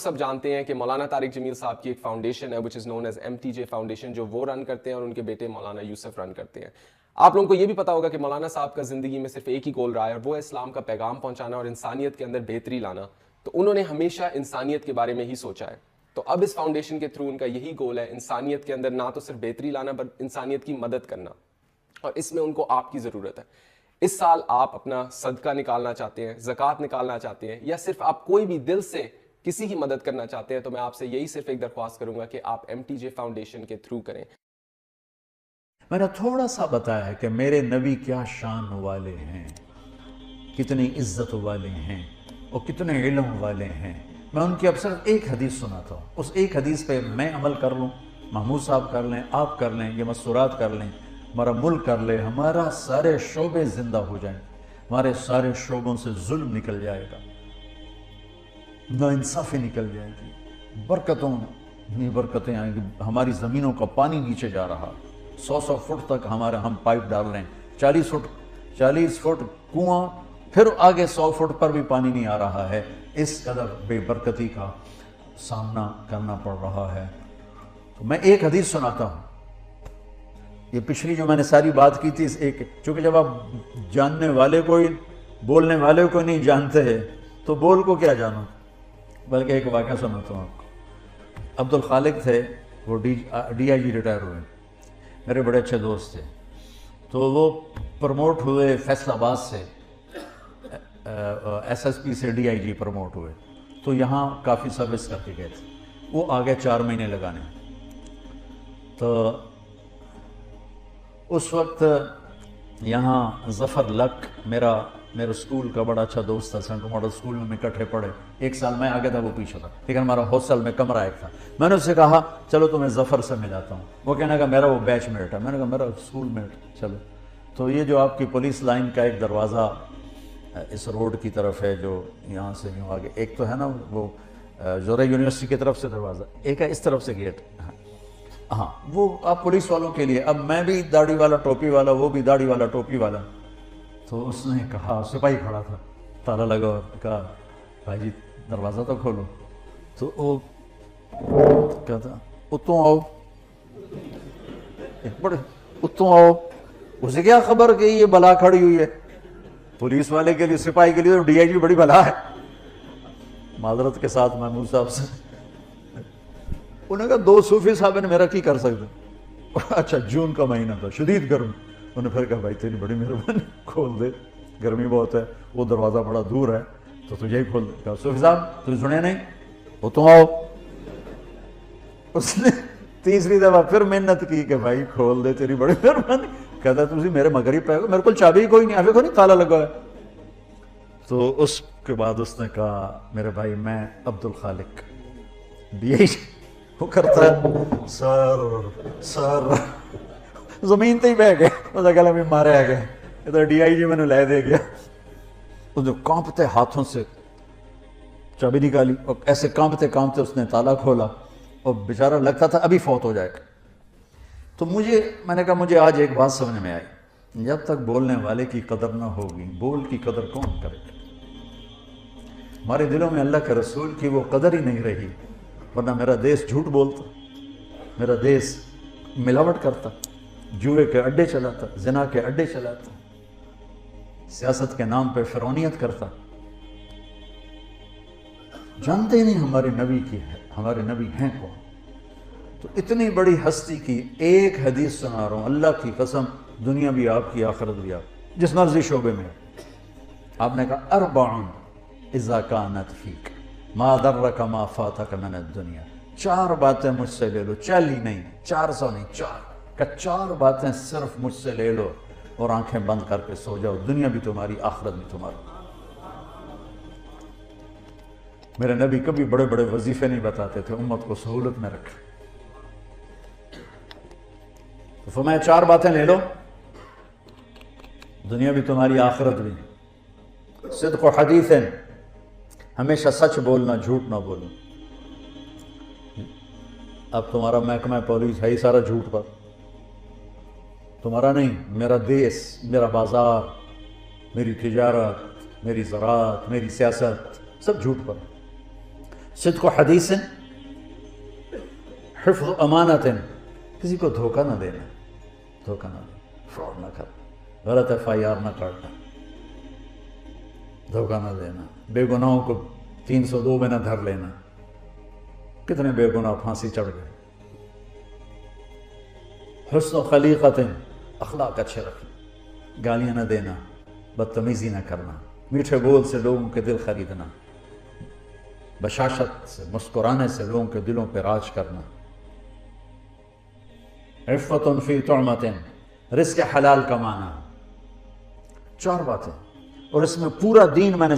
سب جانتے ہیں کہ مولانا طارق جمیل صاحب کی ایک فاؤنڈیشن ہے which is known as MTJ foundation, جو وہ رن کرتے ہیں اور ان کے بیٹے مولانا یوسف رن کرتے ہیں. آپ لوگوں کو یہ بھی پتا ہوگا کہ مولانا صاحب کا زندگی میں صرف ایک ہی گول رہا ہے, اور وہ ہے اسلام کا پیغام پہنچانا اور انسانیت کے اندر بہتری لانا. تو انہوں نے ہمیشہ انسانیت کے بارے میں ہی سوچا ہے. تو اب اس فاؤنڈیشن کے تھرو ان کا یہی گول ہے, انسانیت کے اندر نہ تو صرف بہتری لانا بلکہ انسانیت کی مدد کرنا, اور اس میں ان کو آپ کی ضرورت ہے. اس سال آپ اپنا صدقہ نکالنا چاہتے ہیں, زکوٰۃ نکالنا چاہتے ہیں, یا صرف آپ کوئی بھی دل سے کسی کی مدد کرنا چاہتے ہیں, تو میں آپ سے یہی صرف ایک درخواست کروں گا کہ آپ MTJ فاؤنڈیشن کے تھرو کریں. میں نے تھوڑا سا بتایا کہ میرے نبی کیا شان والے ہیں, کتنی عزت والے ہیں اور کتنے علم والے ہیں. میں ان کی اب صرف ایک حدیث سناتا ہوں, اس ایک حدیث پہ میں عمل کر لوں, محمود صاحب کر لیں, آپ کر لیں, یہ مسورات کر لیں, ہمارا ملک کر لے, ہمارا سارے شعبے زندہ ہو جائیں, ہمارے سارے شعبوں سے ظلم نکل جائے گا, ناانصافی نکل جائے گی, برکتیں آئیں گی. ہماری زمینوں کا پانی نیچے جا رہا, 100 فٹ تک ہم پائپ ڈال رہے ہیں, 40 فٹ کنواں, پھر آگے 100 فٹ پر بھی پانی نہیں آ رہا ہے. اس قدر بے برکتی کا سامنا کرنا پڑ رہا ہے. تو میں ایک حدیث سناتا ہوں. یہ پچھلی جو میں نے ساری بات کی تھی, ایک چونکہ جب آپ جاننے والے کو ہی بولنے والے کو نہیں جانتے ہیں تو بول کو کیا جانو. بلکہ ایک واقعہ سناتا ہوں آپ کو. عبد الخالق تھے, وہ DIG ریٹائر ہوئے, میرے بڑے اچھے دوست تھے. تو وہ پروموٹ ہوئے فیصل آباد سے, SSP سے DIG پروموٹ ہوئے. تو یہاں کافی سروس کر کے گئے تھے. وہ آگے 4 مہینے لگانے. تو اس وقت یہاں ظفر لک میرا اسکول کا بڑا اچھا دوست تھا, سینٹرل ماڈل اسکول میں اکٹھے پڑھے. 1 سال میں آگے تھا, وہ پیچھے تھا, لیکن ہمارا ہاسٹل میں کمرہ ایک تھا. میں نے اس سے کہا چلو تمہیں ظفر سے ملاتا ہوں. وہ کہنے کا میرا وہ بیچ میٹ ہے. میں نے کہا میرا اسکول میٹ. چلو, تو یہ جو آپ کی پولیس لائن کا ایک دروازہ اس روڈ کی طرف ہے, جو یہاں سے یوں آگے, ایک تو ہے نا وہ زورہ یونیورسٹی کی طرف سے دروازہ, ایک ہے اس طرف سے گیٹ. ہاں, وہ آپ پولیس والوں کے لیے. اب میں بھی داڑھی والا ٹوپی والا, وہ بھی داڑھی والا ٹوپی والا. تو اس نے کہا, سپاہی کھڑا تھا, تالا لگا, اور کہا بھائی جی دروازہ تو کھولو. تو وہ کہتا اتوں آؤ, بڑے اتوں آؤ. اسے کیا خبر کہ یہ بلا کھڑی ہوئی ہے. پولیس والے کے لیے, سپاہی کے لیے تو DIG بڑی بلا ہے. معذرت کے ساتھ محمود صاحب سے, انہوں نے کہا 2 صوفی صاحب نے میرا کی کر سکتے. اچھا, جون کا مہینہ تھا, شدید گرم. انہوں نے پھر کہا بھائی تیری بڑی مہربانی, کھول دے, گرمی بہت ہے, وہ دروازہ بڑا دور ہے, تو تجھے ہی کھول دے. کہا صوفی صاحب تجھے سنے نہیں, وہ تم آؤ. اس نے تیسری دفعہ پھر محنت کی کہ بھائی کھول دے, تیری بڑی مہربانی. کہتا تجھے میرے مغرب پہ, میرے کو چابی ہی کوئی نہیں, آگے کو نہیں تالا لگا ہے. تو اس کے بعد اس نے کہا میرے بھائی میں عبد الخالق DIG. وہ کرتا ہے سر زمین تے ہی بہ گئے. اس نے کہا بھی مارے آ گئے, ادھر DIG میں نے لے دے گیا. اس نے کانپتے ہاتھوں سے چابی نکالی, اور ایسے کانپتے اس نے تالا کھولا, اور بیچارہ لگتا تھا ابھی فوت ہو جائے گا. تو میں نے کہا مجھے آج ایک بات سمجھ میں آئی, جب تک بولنے والے کی قدر نہ ہوگی, بول کی قدر کون کرے گا. ہمارے دلوں میں اللہ کے رسول کی وہ قدر ہی نہیں رہی, ورنہ میرا دیس جھوٹ بولتا, میرا دیس ملاوٹ کرتا, جوئے کے اڈے چلاتا, زنا کے اڈے چلاتا, سیاست کے نام پہ فرعونیت کرتا. جانتے ہی نہیں ہمارے نبی کی ہے, ہمارے نبی ہیں کون. تو اتنی بڑی ہستی کی ایک حدیث سنا رہا ہوں, اللہ کی قسم, دنیا بھی آپ کی, آخرت بھی آپ, جس مرضی شعبے میں. آپ نے کہا 4 اذا کانت فیک ما درک ما فاتک من الدنیا. 4 باتیں مجھ سے لے لو, 40 نہیں, 400 نہیں, 4. کہ 4 باتیں صرف مجھ سے لے لو اور آنکھیں بند کر کے سو جاؤ, دنیا بھی تمہاری, آخرت بھی تمہاری. میرے نبی کبھی بڑے بڑے وظیفے نہیں بتاتے تھے, امت کو سہولت میں رکھے. تو فرمایا 4 باتیں لے لو, دنیا بھی تمہاری, آخرت بھی. صدق و حدیث, ہمیشہ سچ بولنا, جھوٹ نہ بولنا. اب تمہارا محکمہ پولیس ہے ہی سارا جھوٹ پر, تمہارا نہیں, میرا دیس, میرا بازار, میری تجارت, میری زراعت, میری سیاست, سب جھوٹ پر. صدق حدیث، حفظ امانت، کسی کو دھوکہ نہ دینا، دھوکہ نہ دینا، فراڈ نہ کرنا، غلط FIR نہ کرنا، دھوکہ نہ دینا، بے گناہوں کو 302 میں نہ دھر لینا. کتنے بے گناہ پھانسی چڑھ گئے. حسن خلیقت، اخلاق اچھے رکھنا، گالیاں نہ دینا، بدتمیزی نہ کرنا، میٹھے بول سے لوگوں کے دل خریدنا، بشاشت سے، مسکرانے سے لوگوں کے دلوں پہ راج کرنا. عفت فی طعمت، رزق حلال کمانا. 4 باتیں، اور اس میں پورا دین میں نے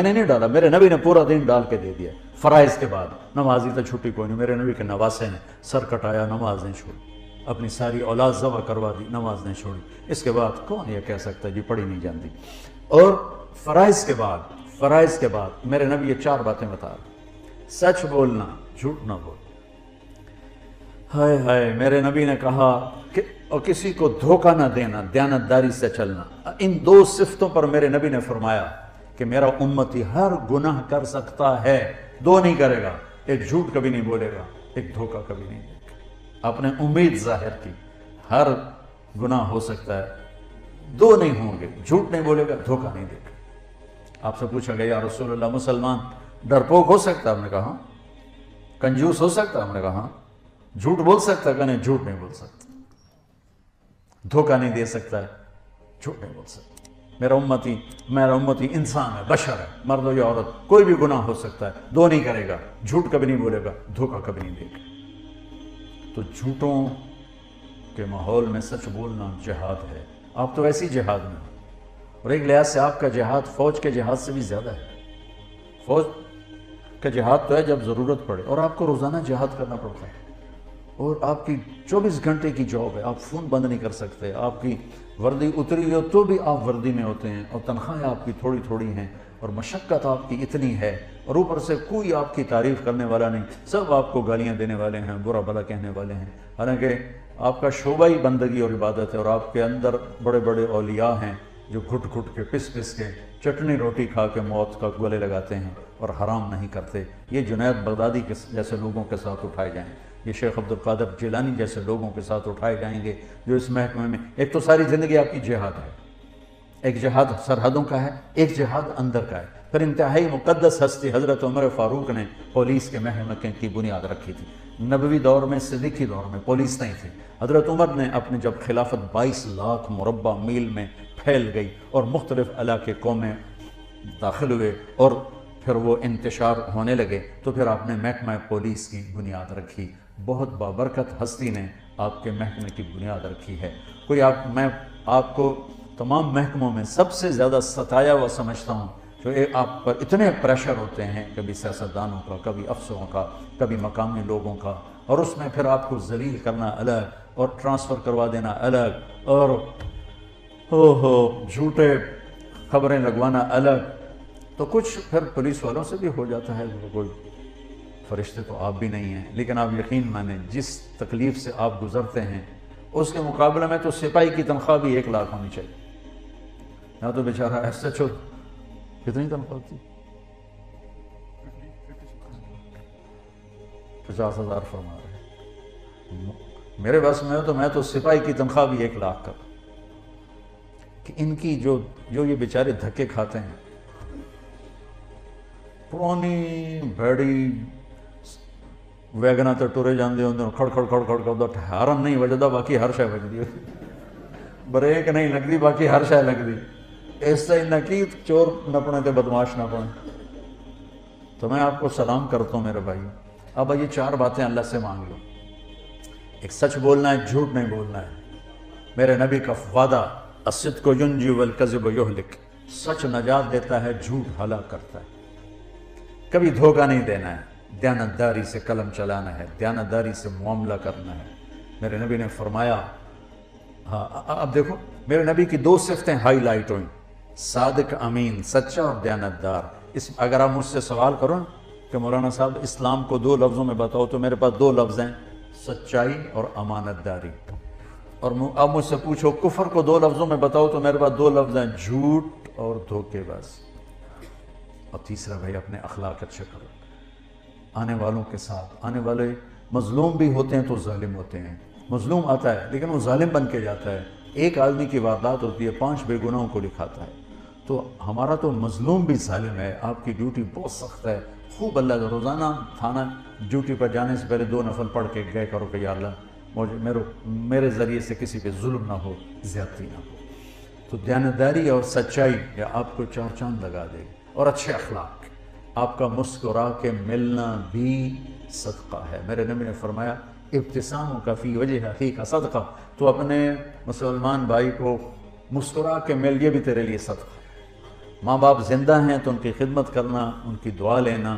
نہیں ڈالا، میرے نبی نے پورا دین ڈال کے دے دیا. فرائض کے بعد نمازی تو چھٹی کوئی نہیں، میرے نبی کے نواسے نے سر کٹایا، نماز نہیں چھوڑی، اپنی ساری اولاد ذبح کروا دی، نماز نہیں چھوڑی. اس کے بعد کون یہ کہہ سکتا ہے جی پڑھی نہیں جانتی. اور فرائض کے بعد میرے نبی یہ 4 باتیں بتا رہے. سچ بولنا، جھوٹ نہ بولنا. ہائے ہائے، میرے نبی نے کہا کہ اور کسی کو دھوکہ نہ دینا، دیانتداری سے چلنا. ان 2 صفتوں پر میرے نبی نے فرمایا کہ میرا امتی ہر گناہ کر سکتا ہے، 2 نہیں کرے گا. ایک جھوٹ کبھی نہیں بولے گا، ایک دھوکہ کبھی نہیں دے گا. آپ نے امید ظاہر کی، ہر گناہ ہو سکتا ہے، 2 نہیں ہوں گے، جھوٹ نہیں بولے گا، دھوکہ نہیں دے گا. آپ سے پوچھا گیا یا رسول اللہ مسلمان ڈرپوک ہو سکتا ہے؟ ہم نے کہا ہاں. کنجوس ہو سکتا ہے؟ ہم نے کہا ہاں. جھوٹ بول سکتا ہے؟ کہ نہیں، جھوٹ نہیں بول سکتا. دھوکہ نہیں دے سکتا ہے، جھوٹ نہیں بول سکتا. میرا امتی انسان ہے، بشر ہے، مرد ہو یا عورت، کوئی بھی گناہ ہو سکتا ہے، 2 نہیں کرے گا، جھوٹ کبھی نہیں بولے گا، دھوکہ کبھی نہیں دے گا. تو جھوٹوں کے ماحول میں سچ بولنا جہاد ہے. آپ تو ایسی جہاد میں ہو، اور ایک لحاظ سے آپ کا جہاد فوج کے جہاد سے بھی زیادہ ہے. فوج کا جہاد تو ہے جب ضرورت پڑے، اور آپ کو روزانہ جہاد کرنا پڑتا ہے، اور آپ کی 24 گھنٹے کی جاب ہے. آپ فون بند نہیں کر سکتے، آپ کی وردی اتری ہو تو بھی آپ وردی میں ہوتے ہیں، اور تنخواہیں آپ کی تھوڑی تھوڑی ہیں، اور مشقت آپ کی اتنی ہے، اور اوپر سے کوئی آپ کی تعریف کرنے والا نہیں، سب آپ کو گالیاں دینے والے ہیں، برا بھلا کہنے والے ہیں. حالانکہ آپ کا شعبہ ہی بندگی اور عبادت ہے، اور آپ کے اندر بڑے بڑے اولیاء ہیں جو گھٹ گھٹ کے پس کے چٹنی روٹی کھا کے موت کا گلے لگاتے ہیں اور حرام نہیں کرتے. یہ جنید بغدادی کے جیسے لوگوں کے ساتھ اٹھائے جائیں، یہ شیخ عبد القادر جیلانی جیسے لوگوں کے ساتھ اٹھائے جائیں گے جو اس محکمے میں. ایک تو ساری زندگی آپ کی جہاد ہے، ایک جہاد سرحدوں کا ہے، ایک جہاد اندر کا ہے. پھر انتہائی مقدس ہستی حضرت عمر فاروق نے پولیس کے محکمے کی بنیاد رکھی تھی. نبوی دور میں، صدیقی دور میں پولیس نہیں تھی. حضرت عمر نے اپنے جب خلافت 22 لاکھ مربع میل میں پھیل گئی اور مختلف علاقے قومیں داخل ہوئے اور پھر وہ انتشار ہونے لگے، تو پھر آپ نے محکمہ پولیس کی بنیاد رکھی. بہت بابرکت ہستی نے آپ کے محکمے کی بنیاد رکھی ہے. میں آپ کو تمام محکموں میں سب سے زیادہ ستایا ہوا سمجھتا ہوں، جو آپ پر اتنے پریشر ہوتے ہیں، کبھی سیاستدانوں کا، کبھی افسروں کا، کبھی مقامی لوگوں کا، اور اس میں پھر آپ کو ذلیل کرنا الگ اور ٹرانسفر کروا دینا الگ، اور جھوٹے خبریں لگوانا الگ. تو کچھ پھر پولیس والوں سے بھی ہو جاتا ہے، کوئی فرشتے تو آپ بھی نہیں ہیں، لیکن آپ یقین مانیں جس تکلیف سے آپ گزرتے ہیں اس کے مقابلے میں تو سپاہی کی تنخواہ بھی 1 لاکھ ہونی چاہیے. یا تو بیچارہ ایسا کتنی تنخواہ تھی؟ 50,000 فرما رہے. میرے بس میں ہو تو میں تو سپاہی کی تنخواہ بھی 1 لاکھ کر. کہ ان کی جو یہ بیچارے دھکے کھاتے ہیں، پرانی بھیڑی ویگنا تو ٹورے جاندے ہوندے، کھڑ کھڑ کھڑ کھڑ کھڑ ہارن نہیں وجدا، باقی ہر شے وجدی، بریک نہیں لگدی، باقی ہر شے لگدی. اس سے نہ کی چور نپنے تے بدماش نہ پڑے. تو میں آپ کو سلام کرتا ہوں میرے بھائی. اب یہ 4 باتیں اللہ سے مانگ لو. ایک سچ بولنا ہے، جھوٹ نہیں بولنا ہے. میرے نبی کا وعدہ، الصدق ینجی والکذب یہلک، سچ نجات دیتا ہے، جھوٹ ہلاک کرتا ہے. کبھی دھوکہ نہیں دینا ہے، دیانتداری سے قلم چلانا ہے، دیانتداری سے معاملہ کرنا ہے. میرے نبی نے فرمایا، ہاں اب دیکھو میرے نبی کی 2 صفتیں ہائی لائٹ ہوئیں، صادق امین، سچا اور دیانتدار. اگر آپ مجھ سے سوال کرو کہ مولانا صاحب اسلام کو 2 لفظوں میں بتاؤ، تو میرے پاس 2 لفظ ہیں، سچائی اور امانت داری. اور اب مجھ سے پوچھو کفر کو 2 لفظوں میں بتاؤ، تو میرے پاس 2 لفظ ہیں، جھوٹ اور دھوکے باز. اور تیسرا بھائی اپنے اخلاق اچھے کرو. آنے والوں کے ساتھ، آنے والے مظلوم بھی ہوتے ہیں تو ظالم ہوتے ہیں، مظلوم آتا ہے لیکن وہ ظالم بن کے جاتا ہے، ایک آدمی کی واردات ہوتی ہے 5 بے گناہوں کو لکھاتا ہے، تو ہمارا تو مظلوم بھی ظالم ہے، آپ کی ڈیوٹی بہت سخت ہے، خوب اللہ کا روزانہ تھانہ ڈیوٹی پر جانے سے پہلے 2 نفل پڑھ کے گئے کرو کہ یا اللہ مجھے میرے ذریعے سے کسی پہ ظلم نہ ہو، زیادتی نہ ہو، تو دیانتداری اور سچائی یہ آپ کو 4 چاند لگا دے گی، اور اچھے اخلاق، آپ کا مسکرا کے ملنا بھی صدقہ ہے، میرے نبی نے فرمایا ابتساموں کا فی وجہ اخیک کا صدقہ، تو اپنے مسلمان بھائی کو مسکرا کے مل، یہ بھی تیرے لیے صدقہ ہے، ماں باپ زندہ ہیں تو ان کی خدمت کرنا، ان کی دعا لینا،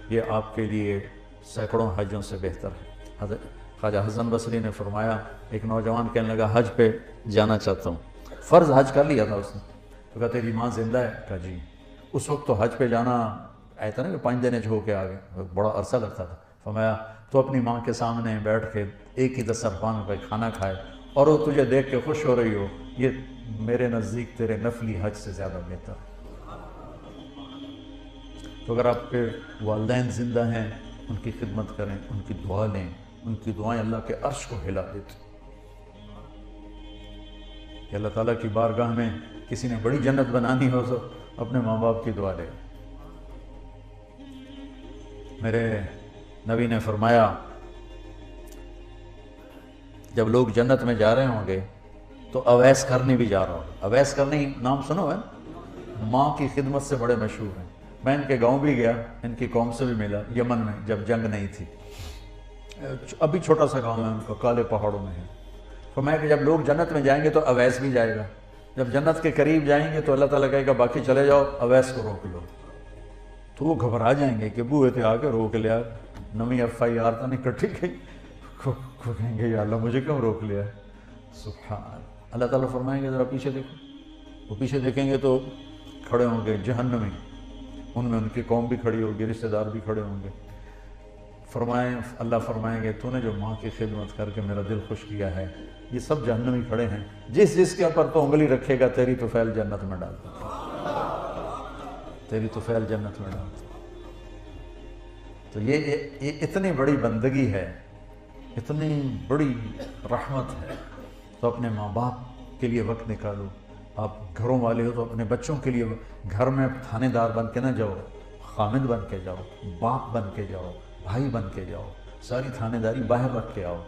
یہ آپ کے لیے سینکڑوں حجوں سے بہتر ہے۔ حضرت خواجہ حسن بصری نے فرمایا، ایک نوجوان کہنے لگا حج پہ جانا چاہتا ہوں، فرض حج کر لیا تھا اس نے، تو کہا تیری ماں زندہ ہے؟ کہا جی۔ اس وقت تو حج پہ جانا ایسا نا کہ 5 دن ہو کے آگے، بڑا عرصہ لگتا تھا، فرمایا تو اپنی ماں کے سامنے بیٹھ کے ایک ہی دسترخوان پہ کھانا کھائے اور وہ تجھے دیکھ کے خوش ہو رہی ہو، یہ میرے نزدیک تیرے نفلی حج سے زیادہ بہتر ہے۔ تو اگر آپ کے والدین زندہ ہیں ان کی خدمت کریں، ان کی دعا لیں، ان کی دعائیں اللہ کے عرش کو ہلا دیتی، کہ اللہ تعالیٰ کی بارگاہ میں کسی نے بڑی جنت بنانی ہو تو اپنے ماں باپ کی دعا لے۔ میرے نبی نے فرمایا جب لوگ جنت میں جا رہے ہوں گے تو اویس کرنی بھی جا رہا ہوگا، اویس کرنی نام سنو ہے، ماں کی خدمت سے بڑے مشہور ہیں، میں ان کے گاؤں بھی گیا، ان کی قوم سے بھی ملا، یمن میں جب جنگ نہیں تھی، ابھی چھوٹا سا گاؤں ہے ان کا، کالے پہاڑوں میں ہے، فرمایا کہ جب لوگ جنت میں جائیں گے تو اویس بھی جائے گا، جب جنت کے قریب جائیں گے تو اللہ تعالیٰ کہے گا باقی چلے جاؤ، اویس کو روک لو، تو وہ گھبرا جائیں گے کہ بوئے تھے آ کے روک لیا، نمی FIR تو نہیں کٹی گئی، کو کہیں گے یا اللہ مجھے کیوں روک لیا؟ سبحان اللہ تعالیٰ فرمائیں گے ذرا پیچھے دیکھو، وہ پیچھے دیکھیں گے تو کھڑے ہوں گے جہنمی، ان میں ان کی قوم بھی کھڑی ہوگی، رشتہ دار بھی کھڑے ہوں گے، اللہ فرمائیں گے تو نے جو ماں کی خدمت کر کے میرا دل خوش کیا ہے، یہ سب جہنمی کھڑے ہیں، جس کے اوپر تو انگلی رکھے گا تیری تو فیل جنت میں ڈال دو، تیری تو فیل جنت میں ڈال دو۔ تو یہ اتنی بڑی بندگی ہے، اتنی بڑی رحمت ہے، تو اپنے ماں باپ کے لیے وقت نکالو، آپ گھروں والے ہو تو اپنے بچوں کے لیے، گھر میں تھانے دار بن کے نہ جاؤ، خامد بن کے جاؤ، باپ بن کے جاؤ، بھائی بن کے جاؤ، ساری تھانے داری باہر رکھ کے آؤ،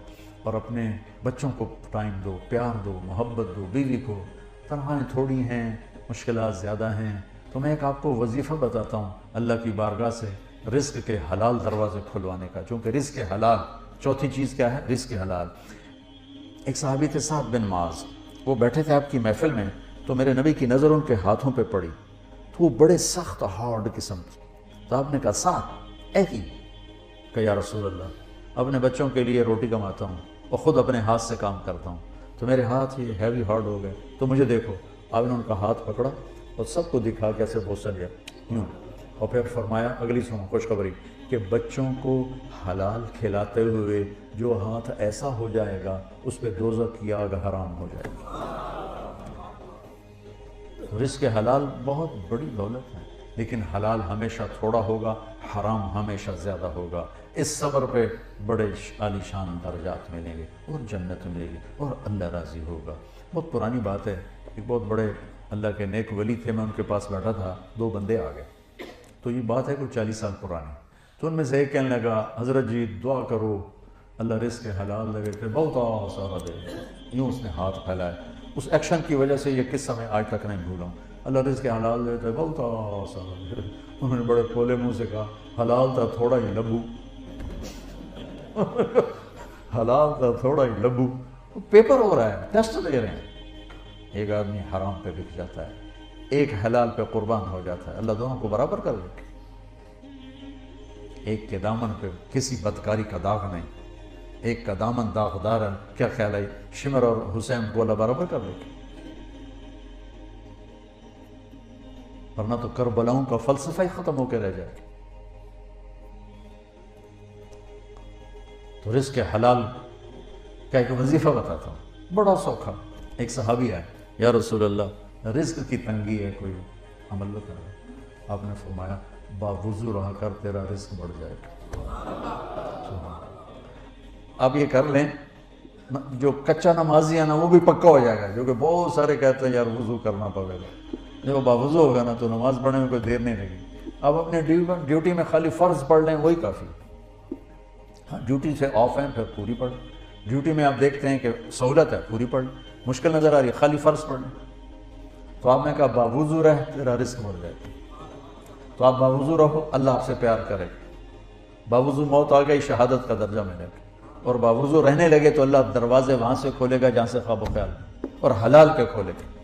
اور اپنے بچوں کو ٹائم دو، پیار دو، محبت دو، بیوی کو، تنہائیں تھوڑی ہیں، مشکلات زیادہ ہیں، تو میں ایک آپ کو وظیفہ بتاتا ہوں اللہ کی بارگاہ سے رزق کے حلال دروازے کھلوانے کا، چونکہ رزق حلال، چوتھی چیز کیا ہے؟ رزق حلال۔ ایک صحابی تھے سعد بن معاذ، وہ بیٹھے تھے آپ کی محفل میں، تو میرے نبی کی نظر ان کے ہاتھوں پہ پڑی، تو وہ بڑے سخت ہارڈ قسم تھے، تو آپ نے کہا سعد اے ہی، کہ یا رسول اللہ اپنے بچوں کے لیے روٹی کماتا ہوں اور خود اپنے ہاتھ سے کام کرتا ہوں، تو میرے ہاتھ یہ ہیوی ہارڈ ہو گئے، تو مجھے دیکھو۔ آپ نے ان کا ہاتھ پکڑا اور سب کو دکھا کے ایسے بوسہ لیا یوں، اور پھر فرمایا اگلی سنو خوشخبری کہ بچوں کو حلال کھلاتے ہوئے جو ہاتھ ایسا ہو جائے گا اس پہ دوزخ کی آگ حرام ہو جائے گی۔ رزق حلال بہت بڑی دولت ہے، لیکن حلال ہمیشہ تھوڑا ہوگا، حرام ہمیشہ زیادہ ہوگا، اس صبر پہ بڑے عالی شان درجات ملیں گے اور جنت ملے گی اور اللہ راضی ہوگا۔ بہت پرانی بات ہے، ایک بہت بڑے اللہ کے نیک ولی تھے، میں ان کے پاس بیٹھا تھا، 2 بندے آ گئے، تو یہ بات ہے کوئی 40 سال پرانی، تو ان میں سے ایک کہنے لگا حضرت جی دعا کرو اللہ رزق حلال لگے کہ بہت سارا دے، یوں اس نے ہاتھ پھیلائے، اس ایکشن کی وجہ سے یہ قصہ میں آج تک نہیں بھولا ہوں، اللہ رزق حلال دیتے بہت سارا دے۔ انہوں نے بڑے کھولے منہ سے کہا حلال تھا تھوڑا ہی لبو، حلال تھا تھوڑا ہی لبو، پیپر ہو رہا ہے، ٹیسٹ دے رہے ہیں، ایک آدمی حرام پہ بک جاتا ہے، ایک حلال پہ قربان ہو جاتا ہے، اللہ دونوں کو برابر کر دے، ایک کے دامن پہ کسی بدکاری کا داغ نہیں، ایک کا دامن داغدار ہے، کیا خیال ہے شمر اور حسین کو اللہ برابر کر دے، ورنہ تو کربلاؤں کا فلسفہ ہی ختم ہو کے رہ جائے۔ تو رزق حلال کا ایک وظیفہ بتاتا ہوں، بڑا سوکھا، ایک صحابی آئے، یا رسول اللہ رزق کی تنگی ہے، کوئی عمل بتا رہا، آپ نے فرمایا باوضو رہا کر تیرا رزق بڑھ جائے گا۔ آپ یہ کر لیں، جو کچا نمازی ہے نا وہ بھی پکا ہو جائے گا، جو کہ بہت سارے کہتے ہیں یار وضو کرنا پڑے گا، جب وہ باوضو ہوگا نا تو نماز پڑھنے میں کوئی دیر نہیں لگی۔ آپ اپنے ڈیوٹی میں خالی فرض پڑھ لیں وہی کافی، ہاں ڈیوٹی سے آف ہیں پھر پوری پڑھ، ڈیوٹی میں آپ دیکھتے ہیں کہ سہولت ہے پوری پڑھ، مشکل نظر آ رہی ہے خالی فرض پڑھ لیں۔ تو آپ نے کہا باوضو رہ تیرا رزق مل جائے، تو آپ باوضو رہو، اللہ آپ سے پیار کرے، باوضو موت آ گئی شہادت کا درجہ ملے گا، اور باوضو رہنے لگے تو اللہ دروازے وہاں سے کھولے گا جہاں سے خواب و خیال، اور حلال کے کھولے گا۔